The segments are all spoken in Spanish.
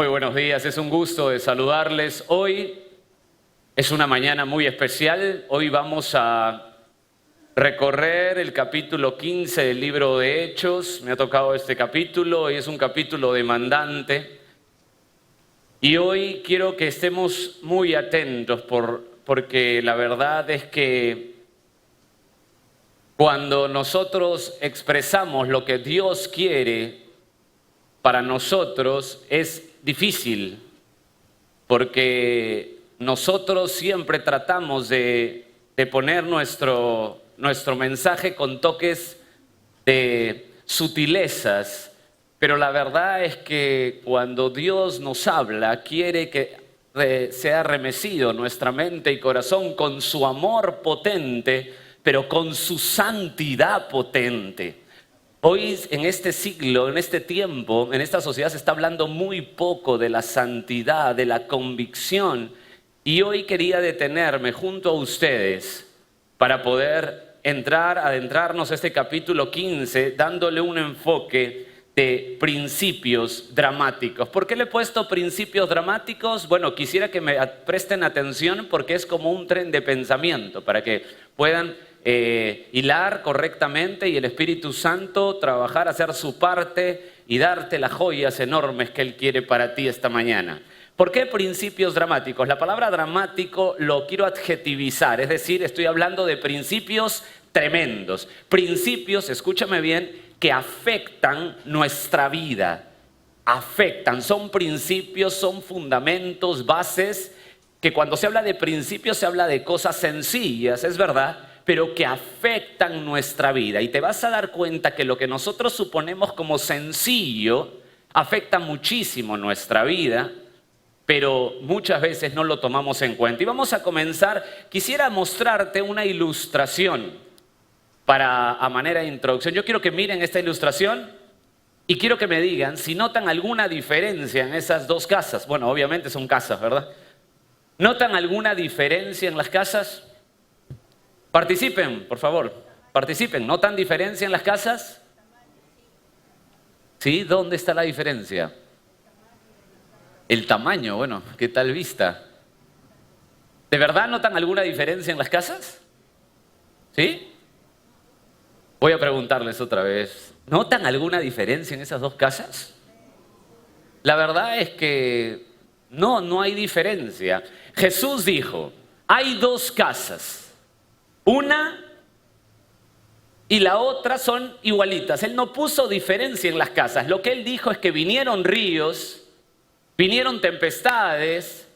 Muy buenos días, es un gusto de saludarles. Hoy es una mañana muy especial. Hoy vamos a recorrer el capítulo 15 del libro de Hechos. Me ha tocado este capítulo y es un capítulo demandante. Y hoy quiero que estemos muy atentos porque la verdad es que cuando nosotros expresamos lo que Dios quiere para nosotros es difícil, porque nosotros siempre tratamos de poner nuestro mensaje con toques de sutilezas, pero la verdad es que cuando Dios nos habla, quiere que sea remecido nuestra mente y corazón con su amor potente, pero con su santidad potente. Hoy, en este siglo, en este tiempo, en esta sociedad se está hablando muy poco de la santidad, de la convicción. Y hoy quería detenerme junto a ustedes para poder adentrarnos a este capítulo 15, dándole un enfoque de principios dramáticos. ¿Por qué le he puesto principios dramáticos? Bueno, quisiera que me presten atención porque es como un tren de pensamiento, para que puedan hilar correctamente y el Espíritu Santo trabajar, hacer su parte y darte las joyas enormes que Él quiere para ti esta mañana. ¿Por qué principios dramáticos? La palabra dramático lo quiero adjetivizar, es decir, estoy hablando de principios tremendos. Principios, escúchame bien, que afectan nuestra vida. Afectan, son principios, son fundamentos, bases, que cuando se habla de principios se habla de cosas sencillas, es verdad, pero que afectan nuestra vida. Y te vas a dar cuenta que lo que nosotros suponemos como sencillo afecta muchísimo nuestra vida, pero muchas veces no lo tomamos en cuenta. Y vamos a comenzar. Quisiera mostrarte una ilustración a manera de introducción. Yo quiero que miren esta ilustración y quiero que me digan si notan alguna diferencia en esas dos casas. Bueno, obviamente son casas, ¿verdad? ¿Notan alguna diferencia en las casas? Participen, por favor, participen. ¿Notan diferencia en las casas? ¿Sí? ¿Dónde está la diferencia? El tamaño, bueno, ¿qué tal vista? ¿De verdad notan alguna diferencia en las casas? ¿Sí? Voy a preguntarles otra vez. ¿Notan alguna diferencia en esas dos casas? La verdad es que no hay diferencia. Jesús dijo, hay dos casas. Una y la otra son igualitas. Él no puso diferencia en las casas. Lo que Él dijo es que vinieron ríos, vinieron tempestades,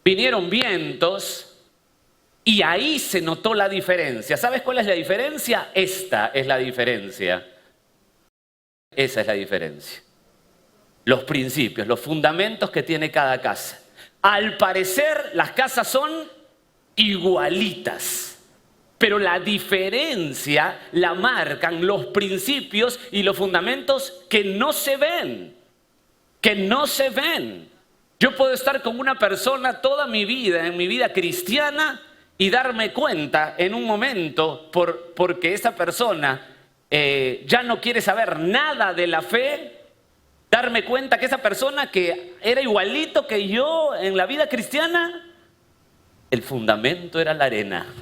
vinieron vientos y ahí se notó la diferencia. ¿Sabes cuál es la diferencia? Esta es la diferencia. Esa es la diferencia. Los principios, los fundamentos que tiene cada casa. Al parecer las casas son igualitas, pero la diferencia la marcan los principios y los fundamentos que no se ven, Yo puedo estar con una persona toda mi vida, en mi vida cristiana, y darme cuenta en un momento, porque esa persona ya no quiere saber nada de la fe, darme cuenta que esa persona que era igualito que yo en la vida cristiana, el fundamento era la arena.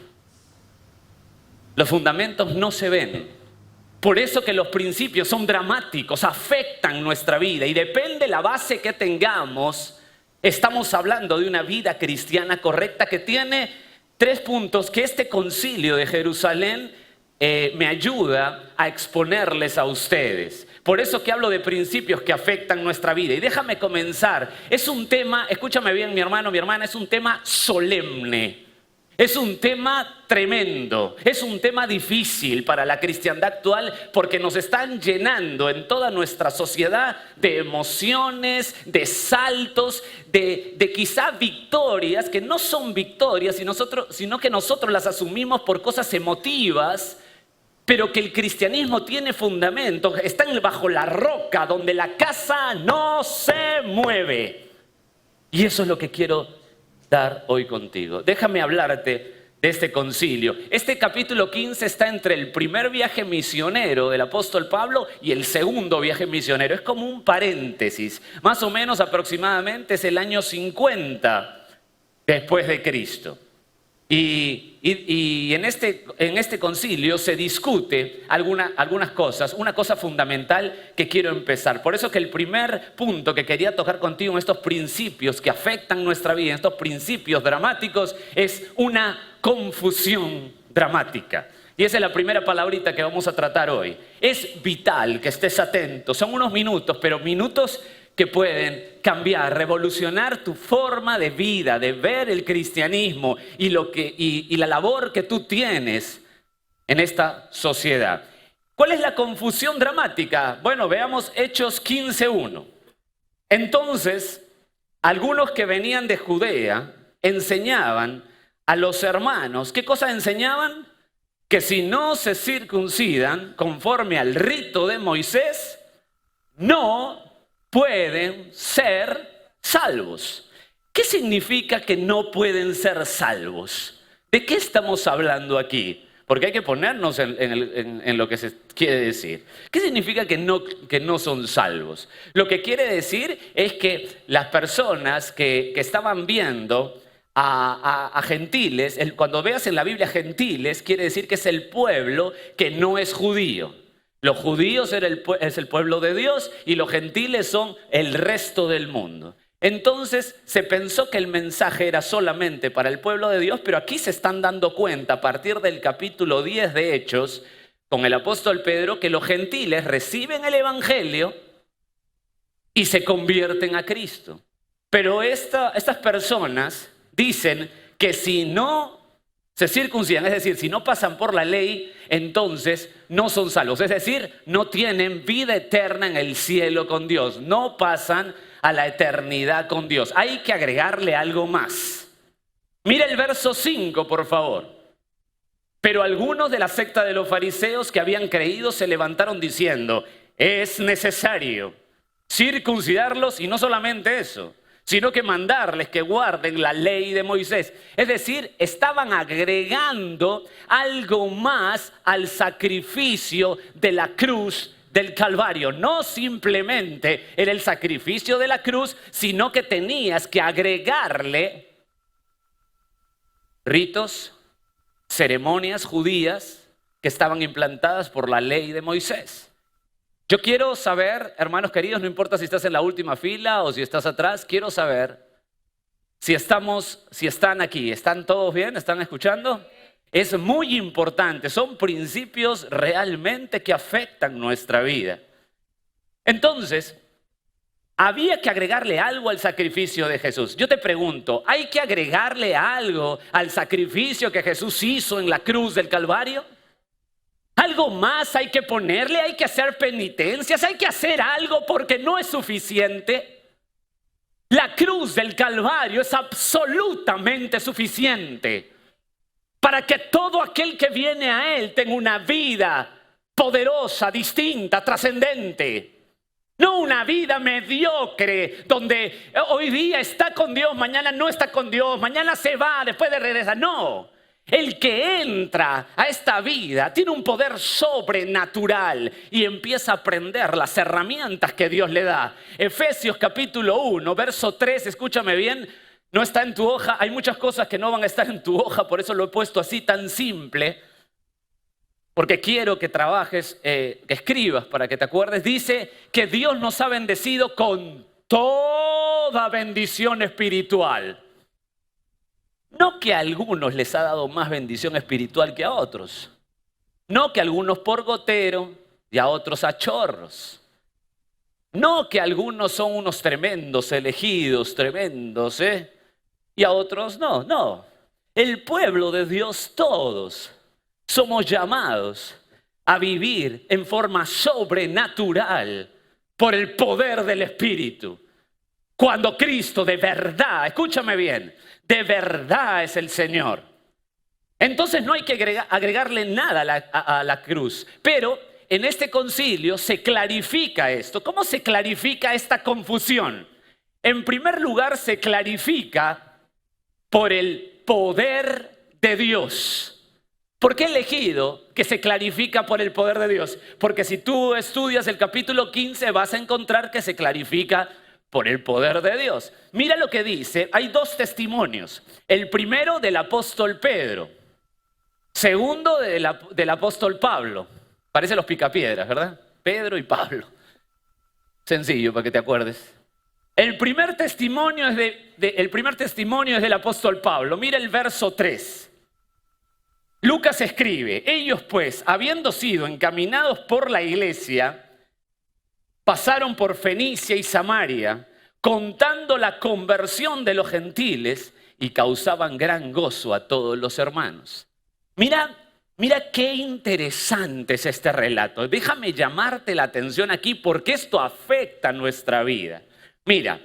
Los fundamentos no se ven. Por eso que los principios son dramáticos, afectan nuestra vida y depende la base que tengamos. Estamos hablando de una vida cristiana correcta que tiene 3 puntos que este concilio de Jerusalén me ayuda a exponerles a ustedes. Por eso que hablo de principios que afectan nuestra vida. Y déjame comenzar. Es un tema, escúchame bien mi hermano, mi hermana, es un tema solemne. Es un tema tremendo. Es un tema difícil para la cristiandad actual porque nos están llenando en toda nuestra sociedad de emociones, de saltos, de quizá victorias que no son victorias, sino que nosotros las asumimos por cosas emotivas. Pero que el cristianismo tiene fundamento, están bajo la roca donde la casa no se mueve. Y eso es lo que quiero dar hoy contigo. Déjame hablarte de este concilio. Este capítulo 15 está entre el primer viaje misionero del apóstol Pablo y el segundo viaje misionero. Es como un paréntesis. Más o menos aproximadamente es el año 50 después de Cristo. Y en este concilio se discute algunas cosas, una cosa fundamental que quiero empezar. Por eso que el primer punto que quería tocar contigo en estos principios que afectan nuestra vida, en estos principios dramáticos, es una confusión dramática. Y esa es la primera palabrita que vamos a tratar hoy. Es vital que estés atento. Son unos minutos, pero minutos que pueden cambiar, revolucionar tu forma de vida, de ver el cristianismo y la labor que tú tienes en esta sociedad. ¿Cuál es la confusión dramática? Bueno, veamos Hechos 15:1. Entonces, algunos que venían de Judea enseñaban a los hermanos. ¿Qué cosa enseñaban? Que si no se circuncidan conforme al rito de Moisés, no pueden ser salvos. ¿Qué significa que no pueden ser salvos? ¿De qué estamos hablando aquí? Porque hay que ponernos en lo que se quiere decir. ¿Qué significa que no son salvos? Lo que quiere decir es que las personas que estaban viendo a gentiles, cuando veas en la Biblia gentiles, quiere decir que es el pueblo que no es judío. Los judíos es el pueblo de Dios y los gentiles son el resto del mundo. Entonces se pensó que el mensaje era solamente para el pueblo de Dios, pero aquí se están dando cuenta a partir del capítulo 10 de Hechos con el apóstol Pedro que los gentiles reciben el evangelio y se convierten a Cristo. Pero estas personas dicen que si no se circuncidan, es decir, si no pasan por la ley, entonces no son salvos. Es decir, no tienen vida eterna en el cielo con Dios. No pasan a la eternidad con Dios. Hay que agregarle algo más. Mira el verso 5, por favor. Pero algunos de la secta de los fariseos que habían creído se levantaron diciendo, es necesario circuncidarlos y no solamente eso, sino que mandarles que guarden la ley de Moisés. Es decir, estaban agregando algo más al sacrificio de la cruz del Calvario. No simplemente era el sacrificio de la cruz, sino que tenías que agregarle ritos, ceremonias judías que estaban implantadas por la ley de Moisés. Yo quiero saber, hermanos queridos, no importa si estás en la última fila o si estás atrás, quiero saber si están aquí. ¿Están todos bien? ¿Están escuchando? Es muy importante, son principios realmente que afectan nuestra vida. Entonces, había que agregarle algo al sacrificio de Jesús. Yo te pregunto, ¿hay que agregarle algo al sacrificio que Jesús hizo en la cruz del Calvario? Algo más hay que ponerle, hay que hacer penitencias, hay que hacer algo porque no es suficiente. La cruz del Calvario es absolutamente suficiente para que todo aquel que viene a Él tenga una vida poderosa, distinta, trascendente. No una vida mediocre donde hoy día está con Dios, mañana no está con Dios, mañana se va, después de regresar. No. El que entra a esta vida tiene un poder sobrenatural y empieza a aprender las herramientas que Dios le da. Efesios capítulo 1, verso 3, escúchame bien, no está en tu hoja. Hay muchas cosas que no van a estar en tu hoja, por eso lo he puesto así tan simple. Porque quiero que trabajes, que escribas para que te acuerdes. Dice que Dios nos ha bendecido con toda bendición espiritual. No que a algunos les ha dado más bendición espiritual que a otros. No que a algunos por gotero y a otros a chorros. No que algunos son unos tremendos elegidos, tremendos, y a otros no, no. El pueblo de Dios todos somos llamados a vivir en forma sobrenatural por el poder del Espíritu. Cuando Cristo de verdad, escúchame bien, de verdad es el Señor. Entonces no hay que agregarle nada a la cruz. Pero en este concilio se clarifica esto. ¿Cómo se clarifica esta confusión? En primer lugar se clarifica por el poder de Dios. ¿Por qué he elegido que se clarifica por el poder de Dios? Porque si tú estudias el capítulo 15 vas a encontrar que se clarifica por el poder de Dios. Mira lo que dice, hay dos testimonios. El primero del apóstol Pedro, segundo del apóstol Pablo. Parece los picapiedras, ¿verdad? Pedro y Pablo. Sencillo para que te acuerdes. El primer testimonio es del apóstol Pablo. Mira el verso 3. Lucas escribe, ellos pues, habiendo sido encaminados por la iglesia, pasaron por Fenicia y Samaria, contando la conversión de los gentiles y causaban gran gozo a todos los hermanos. Mira qué interesante es este relato. Déjame llamarte la atención aquí porque esto afecta nuestra vida. Mira,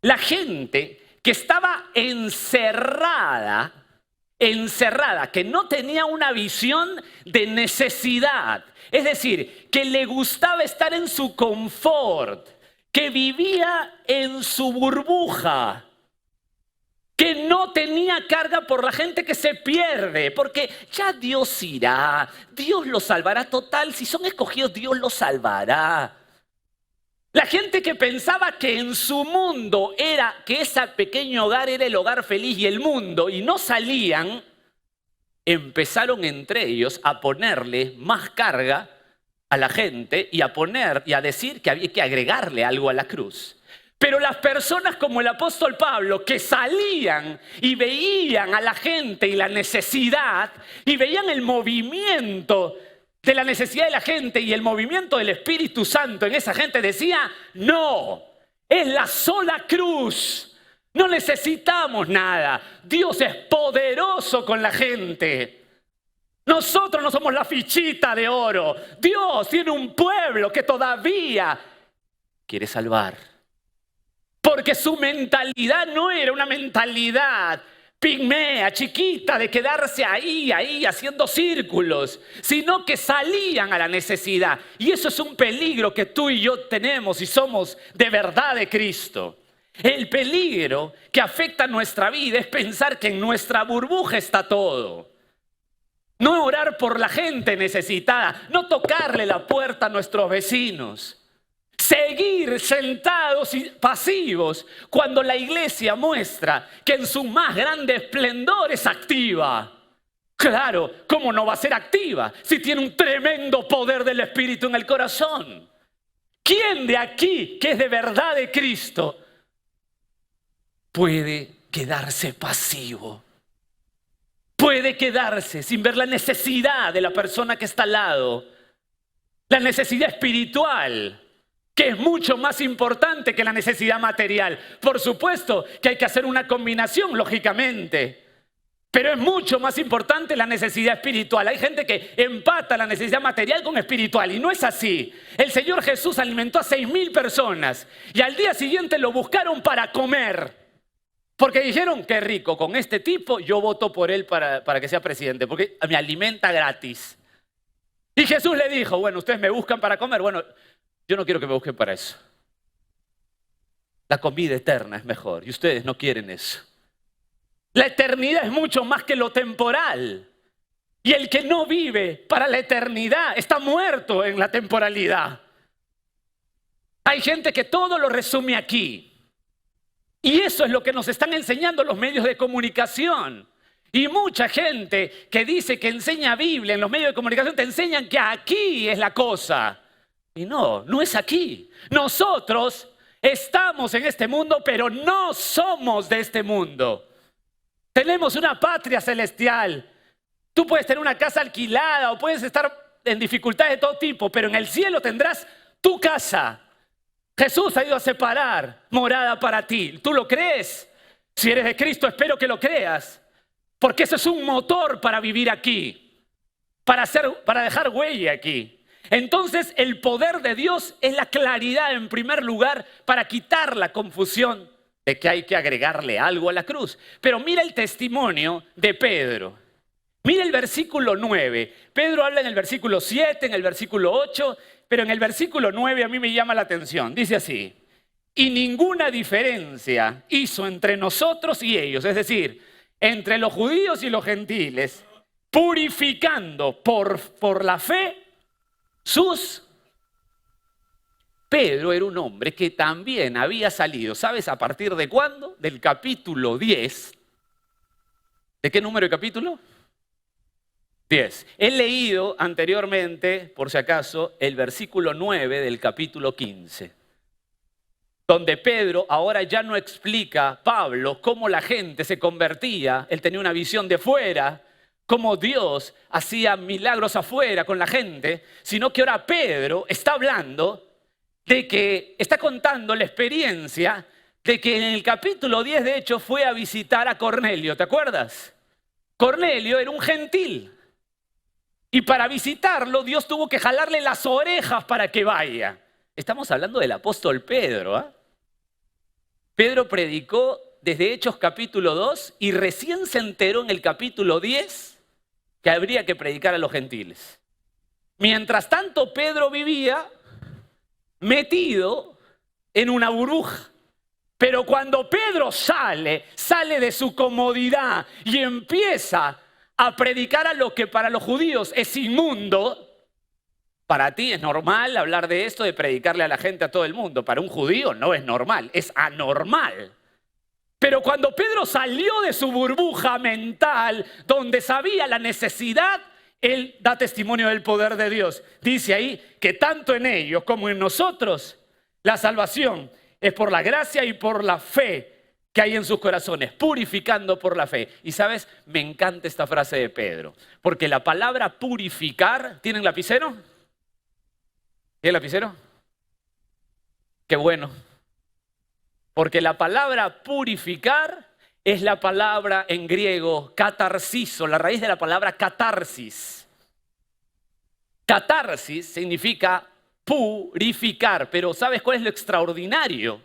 la gente que estaba encerrada, que no tenía una visión de necesidad, es decir, que le gustaba estar en su confort, que vivía en su burbuja, que no tenía carga por la gente que se pierde, porque ya Dios irá, Dios los salvará, total, si son escogidos Dios los salvará. La gente que pensaba que en su mundo que ese pequeño hogar era el hogar feliz y el mundo, y no salían, empezaron entre ellos a ponerle más carga a la gente y a decir que había que agregarle algo a la cruz. Pero las personas como el apóstol Pablo, que salían y veían a la gente y la necesidad, y veían el movimiento de la necesidad de la gente y el movimiento del Espíritu Santo en esa gente, decía, no, es la sola cruz, no necesitamos nada, Dios es poderoso con la gente. Nosotros no somos la fichita de oro, Dios tiene un pueblo que todavía quiere salvar. Porque su mentalidad no era una mentalidad pigmea, chiquita, de quedarse ahí, haciendo círculos, sino que salían a la necesidad. Y eso es un peligro que tú y yo tenemos si somos de verdad de Cristo. El peligro que afecta nuestra vida es pensar que en nuestra burbuja está todo. No orar por la gente necesitada, no tocarle la puerta a nuestros vecinos. Seguir sentados y pasivos cuando la iglesia muestra que en su más grande esplendor es activa. Claro, ¿cómo no va a ser activa si tiene un tremendo poder del Espíritu en el corazón? ¿Quién de aquí, que es de verdad de Cristo, puede quedarse pasivo? Puede quedarse sin ver la necesidad de la persona que está al lado, la necesidad espiritual, que es mucho más importante que la necesidad material. Por supuesto que hay que hacer una combinación, lógicamente, pero es mucho más importante la necesidad espiritual. Hay gente que empata la necesidad material con espiritual y no es así. El Señor Jesús alimentó a 6,000 personas y al día siguiente lo buscaron para comer. Porque dijeron, qué rico, con este tipo yo voto por él para que sea presidente, porque me alimenta gratis. Y Jesús le dijo, bueno, ustedes me buscan para comer, bueno, yo no quiero que me busquen para eso. La comida eterna es mejor y ustedes no quieren eso. La eternidad es mucho más que lo temporal. Y el que no vive para la eternidad está muerto en la temporalidad. Hay gente que todo lo resume aquí. Y eso es lo que nos están enseñando los medios de comunicación. Y mucha gente que dice que enseña Biblia en los medios de comunicación te enseñan que aquí es la cosa. Y no es aquí. Nosotros estamos en este mundo, pero no somos de este mundo. Tenemos una patria celestial. Tú puedes tener una casa alquilada o puedes estar en dificultades de todo tipo, pero en el cielo tendrás tu casa. Jesús ha ido a separar morada para ti. ¿Tú lo crees? Si eres de Cristo, espero que lo creas. Porque eso es un motor para vivir aquí. Para dejar huella aquí. Entonces, el poder de Dios es la claridad en primer lugar para quitar la confusión de que hay que agregarle algo a la cruz. Pero mira el testimonio de Pedro. Mira el versículo 9. Pedro habla en el versículo 7, en el versículo 8, pero en el versículo 9 a mí me llama la atención. Dice así, y ninguna diferencia hizo entre nosotros y ellos. Es decir, entre los judíos y los gentiles, purificando por la fe sus... Pedro era un hombre que también había salido, ¿sabes a partir de cuándo? Del capítulo 10. ¿De qué número de capítulo? 10. He leído anteriormente, por si acaso, el versículo 9 del capítulo 15, donde Pedro ahora ya no explica, Pablo, cómo la gente se convertía. Él tenía una visión de fuera, cómo Dios hacía milagros afuera con la gente, sino que ahora Pedro está hablando de que está contando la experiencia de que en el capítulo 10 de hecho fue a visitar a Cornelio, ¿te acuerdas? Cornelio era un gentil y para visitarlo Dios tuvo que jalarle las orejas para que vaya. Estamos hablando del apóstol Pedro, ¿eh? Pedro predicó desde Hechos capítulo 2 y recién se enteró en el capítulo 10 que habría que predicar a los gentiles. Mientras tanto Pedro vivía metido en una burbuja. Pero cuando Pedro sale de su comodidad y empieza a predicar a lo que para los judíos es inmundo, para ti es normal hablar de esto, de predicarle a la gente, a todo el mundo. Para un judío no es normal, es anormal. Pero cuando Pedro salió de su burbuja mental, donde sabía la necesidad, él da testimonio del poder de Dios. Dice ahí que tanto en ellos como en nosotros la salvación es por la gracia y por la fe que hay en sus corazones, purificando por la fe. Y sabes, me encanta esta frase de Pedro, porque la palabra purificar, ¿tienen lapicero? ¿Tienen lapicero? Qué bueno. Porque la palabra purificar es la palabra en griego catarsizo, la raíz de la palabra catarsis. Catarsis significa purificar, pero ¿sabes cuál es lo extraordinario?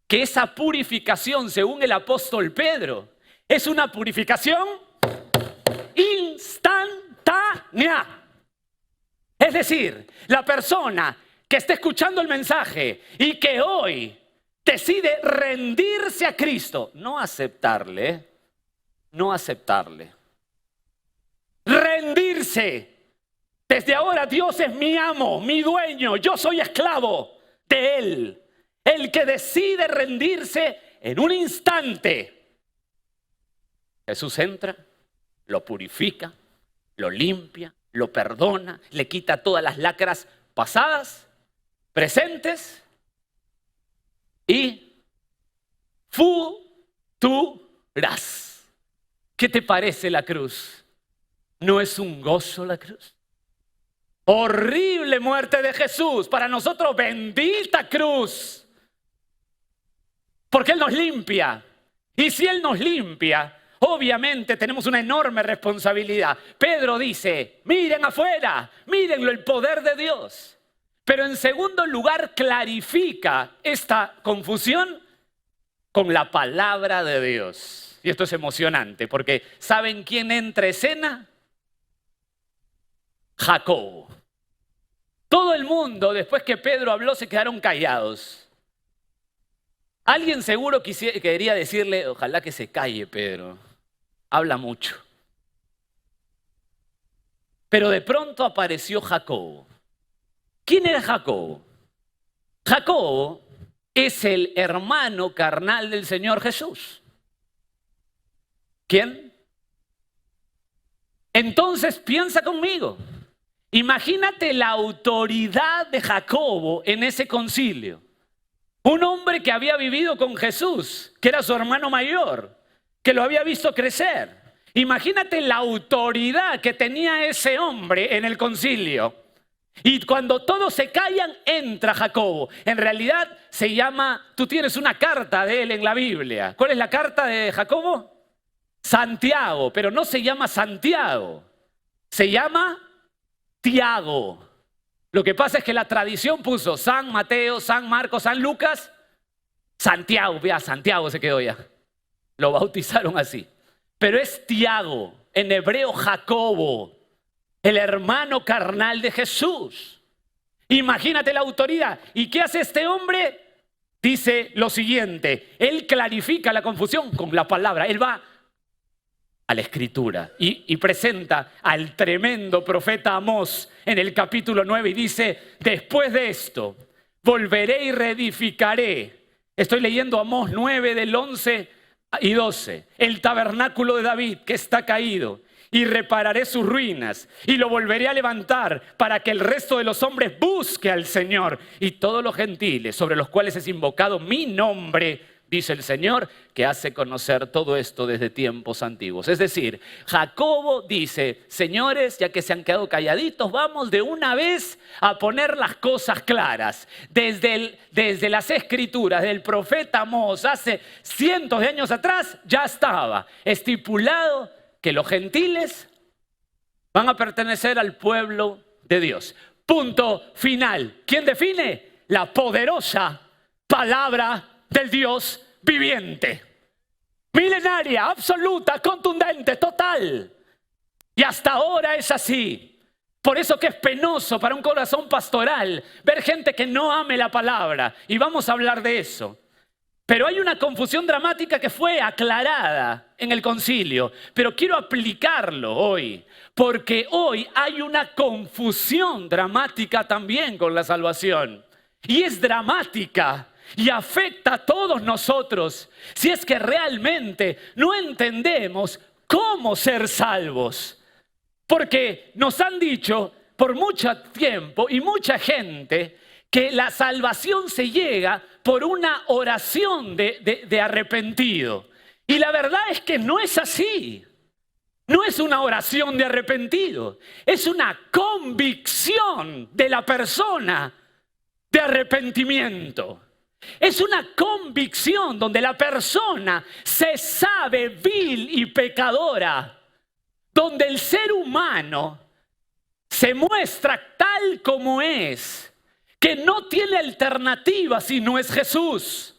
Que esa purificación, según el apóstol Pedro, es una purificación instantánea. Es decir, la persona que está escuchando el mensaje y que hoy decide rendirse a Cristo, no aceptarle, rendirse. Desde ahora Dios es mi amo, mi dueño, yo soy esclavo de Él. El que decide rendirse en un instante. Jesús entra, lo purifica, lo limpia, lo perdona, le quita todas las lacras pasadas, presentes y futuras. ¿Qué te parece la cruz? ¿No es un gozo la cruz? Horrible muerte de Jesús, para nosotros bendita cruz. Porque Él nos limpia. Y si Él nos limpia, obviamente tenemos una enorme responsabilidad. Pedro dice, miren afuera, mírenlo, el poder de Dios. Pero en segundo lugar clarifica esta confusión con la palabra de Dios. Y esto es emocionante porque ¿saben quién entra en escena? Jacobo. Todo el mundo, después que Pedro habló, se quedaron callados. Alguien seguro quería decirle, ojalá que se calle Pedro, habla mucho. Pero de pronto apareció Jacobo. ¿Quién era Jacobo? Jacobo es el hermano carnal del Señor Jesús. ¿Quién? Entonces piensa conmigo. Imagínate la autoridad de Jacobo en ese concilio. Un hombre que había vivido con Jesús, que era su hermano mayor, que lo había visto crecer. Imagínate la autoridad que tenía ese hombre en el concilio. Y cuando todos se callan, entra Jacobo. En realidad se llama, tú tienes una carta de él en la Biblia. ¿Cuál es la carta de Jacobo? Santiago, pero no se llama Santiago. Se llama Tiago. Lo que pasa es que la tradición puso San Mateo, San Marcos, San Lucas, Santiago, ya Santiago se quedó ya. Lo bautizaron así. Pero es Tiago, en hebreo Jacobo, el hermano carnal de Jesús. Imagínate la autoridad. ¿Y qué hace este hombre? Dice lo siguiente, él clarifica la confusión con la palabra. Él va a la Escritura y presenta al tremendo profeta Amós en el capítulo 9 y dice: después de esto volveré y reedificaré. Estoy leyendo Amós 9 del 11 y 12. El tabernáculo de David que está caído, y repararé sus ruinas y lo volveré a levantar para que el resto de los hombres busque al Señor, y todos los gentiles sobre los cuales es invocado mi nombre, dice el Señor, que hace conocer todo esto desde tiempos antiguos. Es decir, Jacobo dice: señores, ya que se han quedado calladitos, vamos de una vez a poner las cosas claras. Desde las escrituras del profeta Amós, hace cientos de años atrás, ya estaba estipulado que los gentiles van a pertenecer al pueblo de Dios. Punto final. ¿Quién define? La poderosa palabra del Dios viviente, milenaria, absoluta, contundente, total. Y hasta ahora es así. Por eso que es penoso para un corazón pastoral ver gente que no ame la palabra. Y vamos a hablar de eso. Pero hay una confusión dramática que fue aclarada en el concilio. Pero quiero aplicarlo hoy, porque hoy hay una confusión dramática también con la salvación. Y es dramática y afecta a todos nosotros si es que realmente no entendemos cómo ser salvos. Porque nos han dicho por mucho tiempo y mucha gente que la salvación se llega por una oración de arrepentido. Y la verdad es que no es así. No es una oración de arrepentido, es una convicción de la persona de arrepentimiento. Es una convicción donde la persona se sabe vil y pecadora, donde el ser humano se muestra tal como es, que no tiene alternativa si no es Jesús.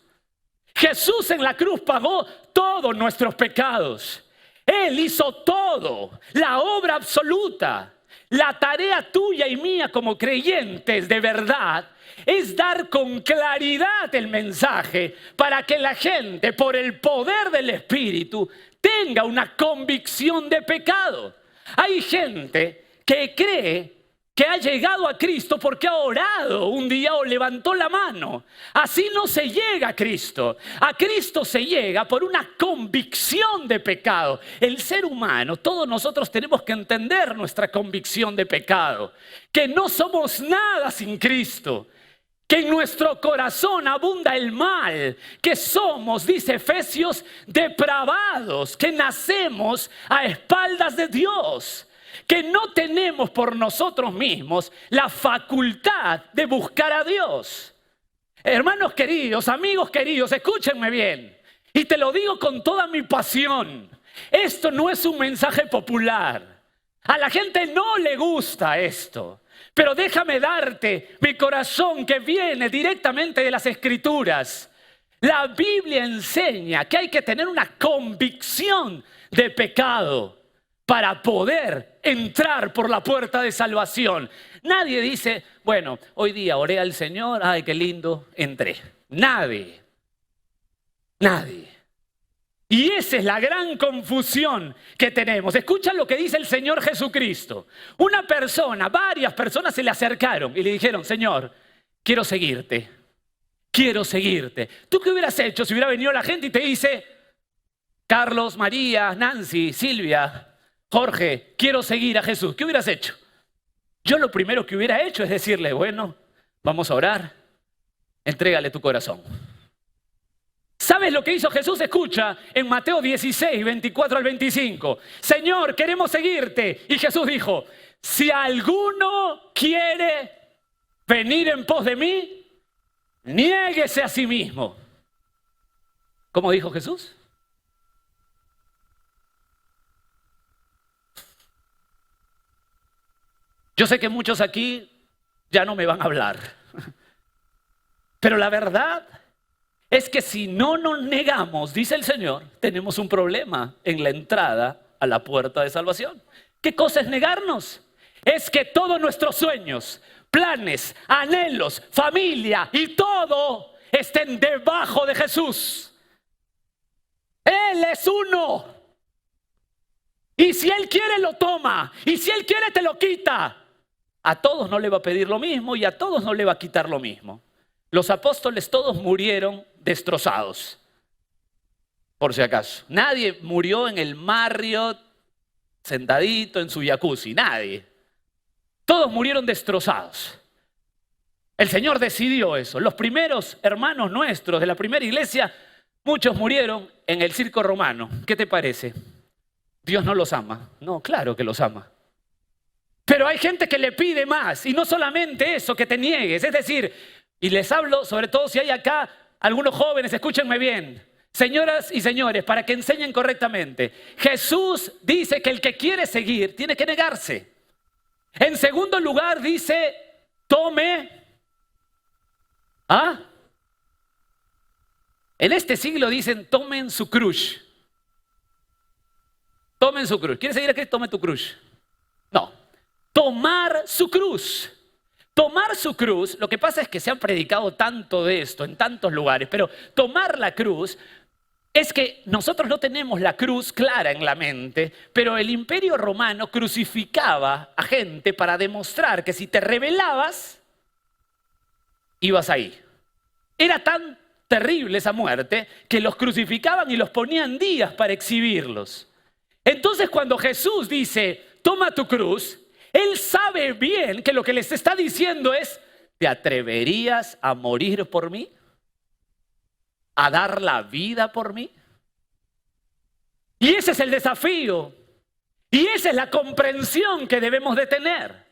Jesús en la cruz pagó todos nuestros pecados. Él hizo todo, la obra absoluta. La tarea tuya y mía como creyentes de verdad es dar con claridad el mensaje para que la gente, por el poder del Espíritu, tenga una convicción de pecado. Hay gente que cree que ha llegado a Cristo porque ha orado un día o levantó la mano. Así no se llega a Cristo. A Cristo se llega por una convicción de pecado. El ser humano, todos nosotros tenemos que entender nuestra convicción de pecado. Que no somos nada sin Cristo. Que en nuestro corazón abunda el mal. Que somos, dice Efesios, depravados. Que nacemos a espaldas de Dios. Que no tenemos por nosotros mismos la facultad de buscar a Dios. Hermanos queridos, amigos queridos, escúchenme bien. Y te lo digo con toda mi pasión. Esto no es un mensaje popular. A la gente no le gusta esto. Pero déjame darte mi corazón que viene directamente de las Escrituras. La Biblia enseña que hay que tener una convicción de pecado para poder entrar por la puerta de salvación. Nadie dice, bueno, hoy día oré al Señor, ay, qué lindo, entré. Nadie. Y esa es la gran confusión que tenemos. Escucha lo que dice el Señor Jesucristo. Varias personas se le acercaron y le dijeron, Señor, quiero seguirte. ¿Tú qué hubieras hecho si hubiera venido la gente y te dice, Carlos, María, Nancy, Silvia, Jorge, quiero seguir a Jesús? ¿Qué hubieras hecho? Yo lo primero que hubiera hecho es decirle, bueno, vamos a orar, entrégale tu corazón. ¿Sabes lo que hizo Jesús? Escucha en Mateo 16, 24 al 25. Señor, queremos seguirte. Y Jesús dijo, si alguno quiere venir en pos de mí, niéguese a sí mismo. ¿Cómo dijo Jesús? Yo sé que muchos aquí ya no me van a hablar. Pero la verdad es que si no nos negamos, dice el Señor, tenemos un problema en la entrada a la puerta de salvación. ¿Qué cosa es negarnos? Es que todos nuestros sueños, planes, anhelos, familia y todo estén debajo de Jesús. Él es uno. Y si Él quiere, lo toma. Y si Él quiere, te lo quita. A todos no le va a pedir lo mismo y a todos no le va a quitar lo mismo. Los apóstoles todos murieron destrozados. Por si acaso. Nadie murió en el Marriott, sentadito en su jacuzzi. Nadie. Todos murieron destrozados. El Señor decidió eso. Los primeros hermanos nuestros de la primera iglesia, muchos murieron en el circo romano. ¿Qué te parece? ¿Dios no los ama? No, claro que los ama. Pero hay gente que le pide más. Y no solamente eso, que te niegues. Es decir, y les hablo sobre todo si hay acá algunos jóvenes, escúchenme bien. Señoras y señores, para que enseñen correctamente. Jesús dice que el que quiere seguir tiene que negarse. En segundo lugar dice, tome. En este siglo dicen, tomen su cruz. Tomen su cruz. ¿Quieres seguir a Cristo? Tome tu cruz. No. Tomar su cruz. Tomar su cruz, lo que pasa es que se ha predicado tanto de esto en tantos lugares, pero tomar la cruz es que nosotros no tenemos la cruz clara en la mente, pero el Imperio Romano crucificaba a gente para demostrar que si te rebelabas, ibas ahí. Era tan terrible esa muerte que los crucificaban y los ponían días para exhibirlos. Entonces cuando Jesús dice, toma tu cruz, Él sabe bien que lo que les está diciendo es, ¿te atreverías a morir por mí? ¿A dar la vida por mí? Y ese es el desafío. Y esa es la comprensión que debemos de tener.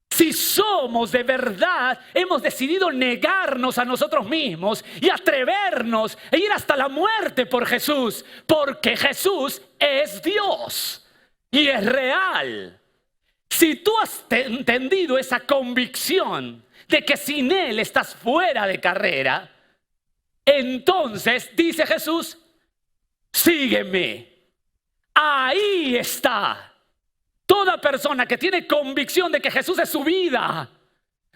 Si somos de verdad, hemos decidido negarnos a nosotros mismos y atrevernos e ir hasta la muerte por Jesús, porque Jesús es Dios y es real. Si tú has entendido esa convicción de que sin Él estás fuera de carrera, entonces, dice Jesús, sígueme. Ahí está. Toda persona que tiene convicción de que Jesús es su vida,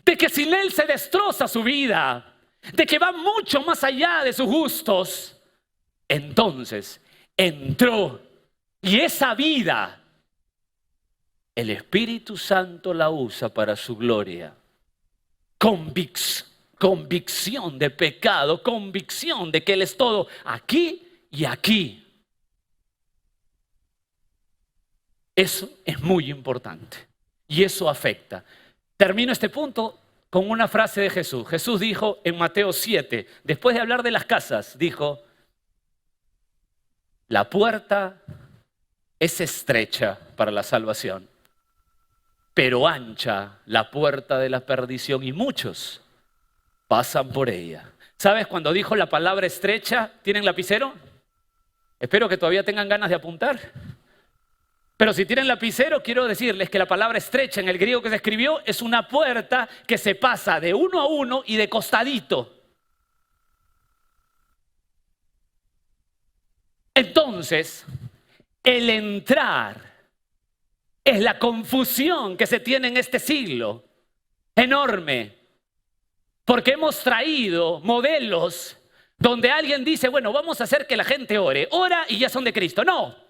de que sin Él se destroza su vida, de que va mucho más allá de sus gustos, entonces entró y esa vida el Espíritu Santo la usa para su gloria. Convicción de pecado, convicción de que Él es todo aquí y aquí. Eso es muy importante y eso afecta. Termino este punto con una frase de Jesús. Jesús dijo en Mateo 7, después de hablar de las casas, dijo, la puerta es estrecha para la salvación, pero ancha la puerta de la perdición y muchos pasan por ella. ¿Sabes cuando dijo la palabra estrecha? ¿Tienen lapicero? Espero que todavía tengan ganas de apuntar. Pero si tienen lapicero, quiero decirles que la palabra estrecha en el griego que se escribió es una puerta que se pasa de uno a uno y de costadito. Entonces, el entrar es la confusión que se tiene en este siglo, enorme, porque hemos traído modelos donde alguien dice, bueno, vamos a hacer que la gente ora y ya son de Cristo. No.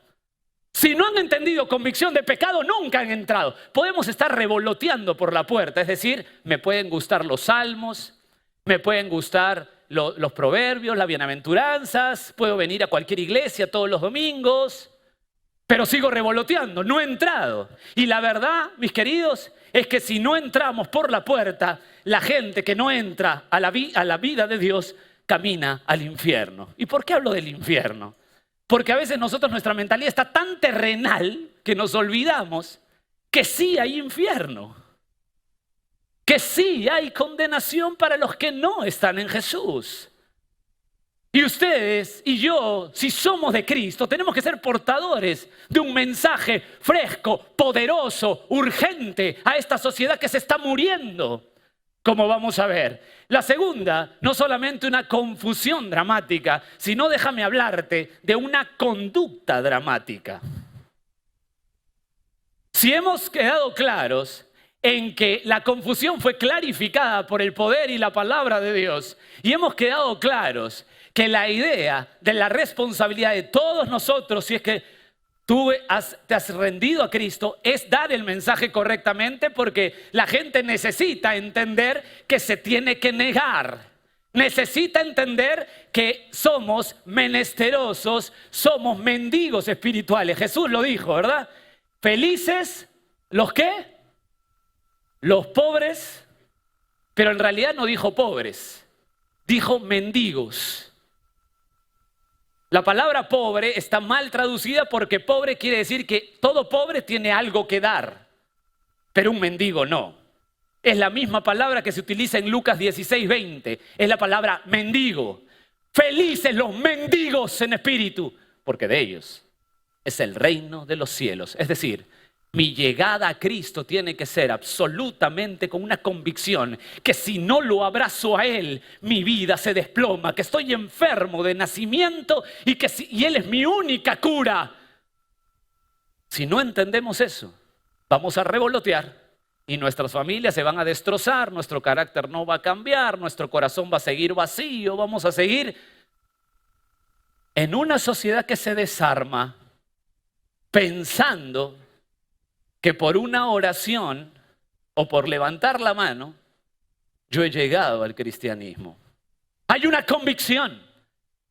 Si no han entendido convicción de pecado, nunca han entrado. Podemos estar revoloteando por la puerta, es decir, me pueden gustar los salmos, me pueden gustar los proverbios, las bienaventuranzas, puedo venir a cualquier iglesia todos los domingos, pero sigo revoloteando, no he entrado. Y la verdad, mis queridos, es que si no entramos por la puerta, la gente que no entra a la vida de Dios camina al infierno. ¿Y por qué hablo del infierno? Porque a veces nuestra mentalidad está tan terrenal que nos olvidamos que sí hay infierno, que sí hay condenación para los que no están en Jesús. Y ustedes y yo, si somos de Cristo, tenemos que ser portadores de un mensaje fresco, poderoso, urgente a esta sociedad que se está muriendo, como vamos a ver. La segunda, no solamente una confusión dramática, sino déjame hablarte de una conducta dramática. Si hemos quedado claros en que la confusión fue clarificada por el poder y la palabra de Dios, y hemos quedado claros que la idea de la responsabilidad de todos nosotros, si es que te has rendido a Cristo, es dar el mensaje correctamente, porque la gente necesita entender que se tiene que negar. Necesita entender que somos menesterosos, somos mendigos espirituales. Jesús lo dijo, ¿verdad? Felices, ¿los qué? Los pobres, pero en realidad no dijo pobres, dijo mendigos. La palabra pobre está mal traducida porque pobre quiere decir que todo pobre tiene algo que dar, pero un mendigo no. Es la misma palabra que se utiliza en Lucas 16:20, es la palabra mendigo. Felices los mendigos en espíritu, porque de ellos es el reino de los cielos. Es decir, mi llegada a Cristo tiene que ser absolutamente con una convicción que si no lo abrazo a Él, mi vida se desploma, que estoy enfermo de nacimiento y Él es mi única cura. Si no entendemos eso, vamos a revolotear y nuestras familias se van a destrozar, nuestro carácter no va a cambiar, nuestro corazón va a seguir vacío, vamos a seguir en una sociedad que se desarma pensando que por una oración o por levantar la mano, yo he llegado al cristianismo. Hay una convicción.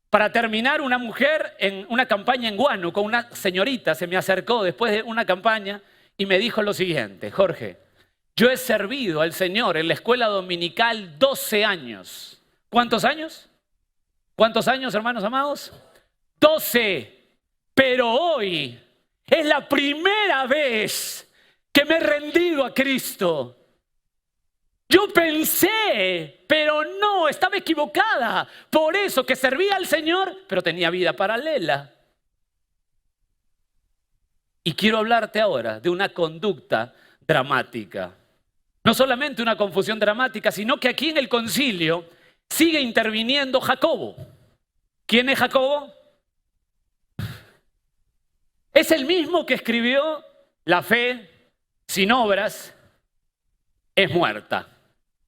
Para terminar, una mujer en una campaña en Guano, con una señorita, se me acercó después de una campaña y me dijo lo siguiente: Jorge, yo he servido al Señor en la escuela dominical 12 años. ¿Cuántos años? ¿Cuántos años, hermanos amados? 12. Pero hoy es la primera vez que me he rendido a Cristo. Yo pensé, pero no, estaba equivocada. Por eso que servía al Señor, pero tenía vida paralela. Y quiero hablarte ahora de una conducta dramática. No solamente una confusión dramática, sino que aquí en el concilio sigue interviniendo Jacobo. ¿Quién es Jacobo? Es el mismo que escribió: la fe sin obras es muerta.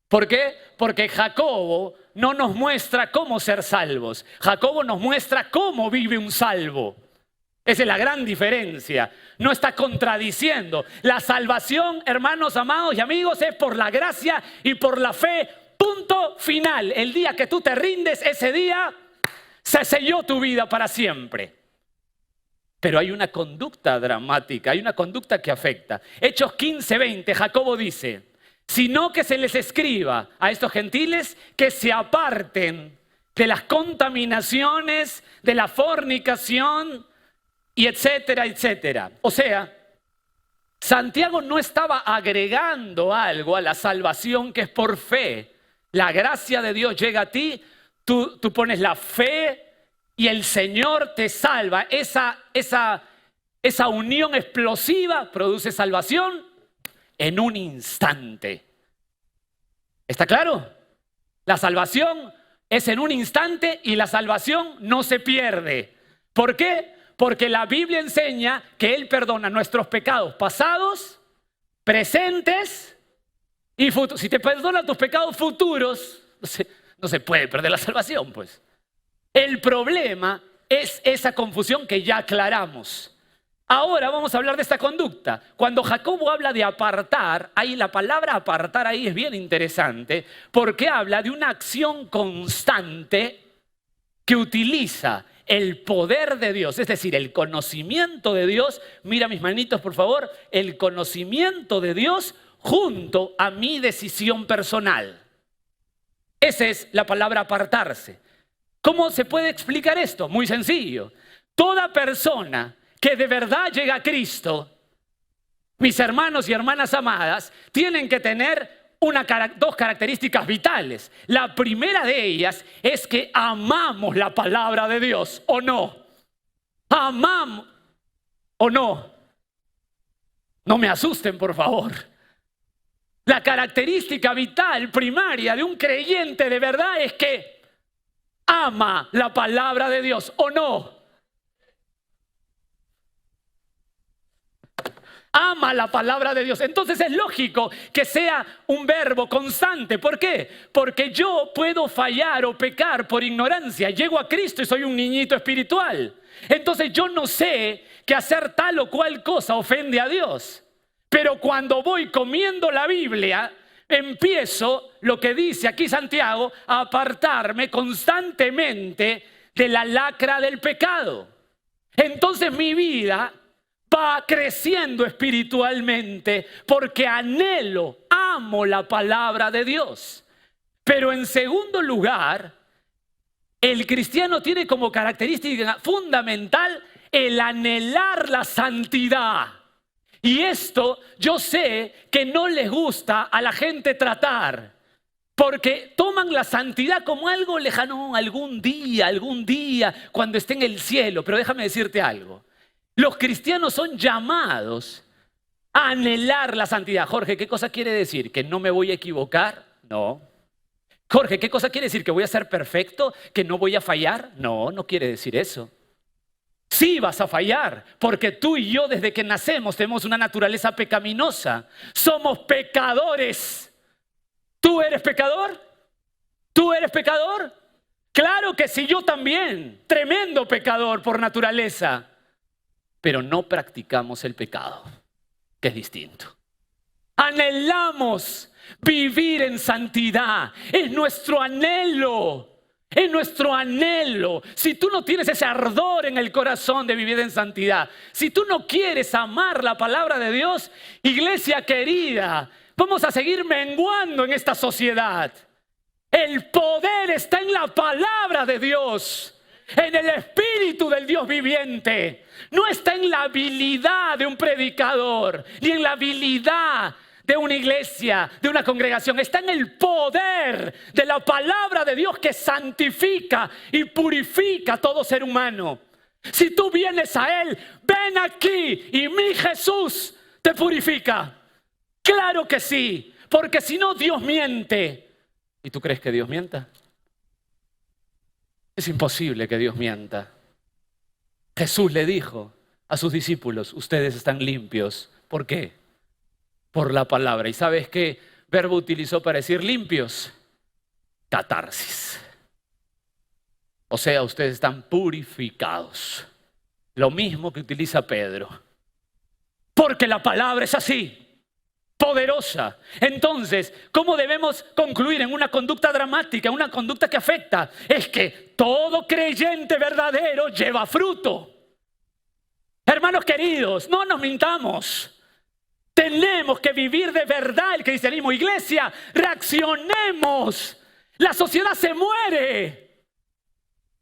¿Por qué? Porque Jacobo no nos muestra cómo ser salvos. Jacobo nos muestra cómo vive un salvo. Esa es la gran diferencia. No está contradiciendo. La salvación, hermanos amados y amigos, es por la gracia y por la fe. Punto final. El día que tú te rindes, ese día se selló tu vida para siempre. Pero hay una conducta dramática, hay una conducta que afecta. Hechos 15:20, Jacobo dice: sino que se les escriba a estos gentiles que se aparten de las contaminaciones, de la fornicación, y etcétera, etcétera. O sea, Santiago no estaba agregando algo a la salvación que es por fe. La gracia de Dios llega a ti, tú pones la fe y el Señor te salva. Esa unión explosiva produce salvación en un instante. ¿Está claro? La salvación es en un instante y la salvación no se pierde. ¿Por qué? Porque la Biblia enseña que Él perdona nuestros pecados pasados, presentes y futuros. Si te perdona tus pecados futuros, no se puede perder la salvación, pues. El problema es esa confusión que ya aclaramos. Ahora vamos a hablar de esta conducta. Cuando Jacobo habla de apartar, ahí la palabra apartar ahí es bien interesante, porque habla de una acción constante que utiliza el poder de Dios, es decir, el conocimiento de Dios. Mira mis manitos, por favor. El conocimiento de Dios junto a mi decisión personal. Esa es la palabra apartarse. ¿Cómo se puede explicar esto? Muy sencillo. Toda persona que de verdad llega a Cristo, mis hermanos y hermanas amadas, tienen que tener dos características vitales. La primera de ellas es que amamos la palabra de Dios, ¿o no? Amamos, ¿o no? No me asusten, por favor. La característica vital primaria de un creyente de verdad es que ama la palabra de Dios, ¿o no? ama la palabra de Dios. Entonces es lógico que sea un verbo constante. ¿Por qué? Porque yo puedo fallar o pecar por ignorancia. Llego a Cristo y soy un niñito espiritual. Entonces yo no sé que hacer tal o cual cosa ofende a Dios. Pero cuando voy comiendo la Biblia, empiezo, lo que dice aquí Santiago, a apartarme constantemente de la lacra del pecado. Entonces mi vida va creciendo espiritualmente porque anhelo, amo la palabra de Dios. Pero en segundo lugar, el cristiano tiene como característica fundamental el anhelar la santidad. Y esto yo sé que no les gusta a la gente tratar, porque toman la santidad como algo lejano, algún día, cuando esté en el cielo. Pero déjame decirte algo. Los cristianos son llamados a anhelar la santidad. Jorge, ¿qué cosa quiere decir? ¿Que no me voy a equivocar? No. Jorge, ¿qué cosa quiere decir? ¿Que voy a ser perfecto? ¿Que no voy a fallar? No, no quiere decir eso. Sí vas a fallar, porque tú y yo desde que nacemos tenemos una naturaleza pecaminosa. Somos pecadores. ¿Tú eres pecador? ¿Tú eres pecador? Claro que sí, yo también. Tremendo pecador por naturaleza. Pero no practicamos el pecado, que es distinto. Anhelamos vivir en santidad. Es nuestro anhelo. Es nuestro anhelo. Si tú no tienes ese ardor en el corazón de vivir en santidad, si tú no quieres amar la palabra de Dios, iglesia querida, vamos a seguir menguando en esta sociedad. El poder está en la palabra de Dios, en el espíritu del Dios viviente. No está en la habilidad de un predicador, ni en la habilidad de una iglesia, de una congregación. Está en el poder de la palabra de Dios que santifica y purifica a todo ser humano. Si tú vienes a Él, ven aquí y mi Jesús te purifica. Claro que sí, porque si no Dios miente. ¿Y tú crees que Dios mienta? Es imposible que Dios mienta. Jesús le dijo a sus discípulos, ustedes están limpios. ¿Por qué? Por la palabra. ¿Y sabes qué verbo utilizó para decir limpios? Catarsis. O sea, ustedes están purificados. Lo mismo que utiliza Pedro. Porque la palabra es así, poderosa. Entonces, ¿cómo debemos concluir en una conducta dramática, una conducta que afecta? Es que todo creyente verdadero lleva fruto. Hermanos queridos, no nos mintamos. Tenemos que vivir de verdad el cristianismo. Iglesia, reaccionemos. La sociedad se muere.